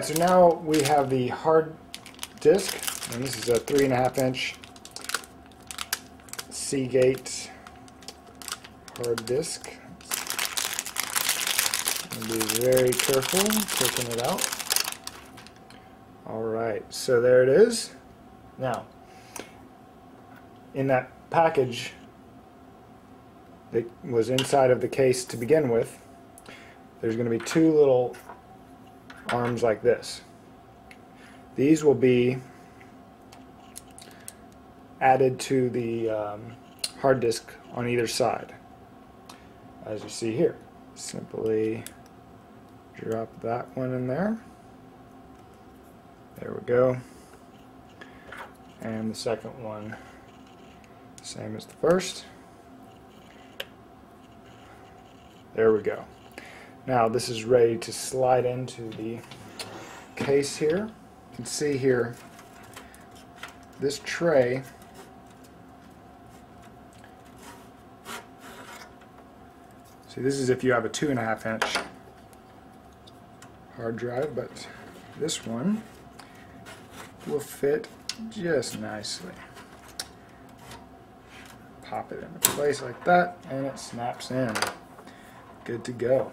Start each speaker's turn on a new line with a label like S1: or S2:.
S1: Alright, so now we have the hard disk, and this is a 3.5-inch Seagate hard disk. Be very careful taking it out. Alright, so there it is. Now, in that package that was inside of the case to begin with, there's going to be two little arms like this. These will be added to the hard disk on either side, as you see here. Simply drop that one in there. There we go. And the second one, same as the first. There we go. Now this is ready to slide into the case here. You can see here, this tray this is if you have a 2.5-inch hard drive, but this one will fit just nicely. Pop it into place like that and it snaps in. Good to go.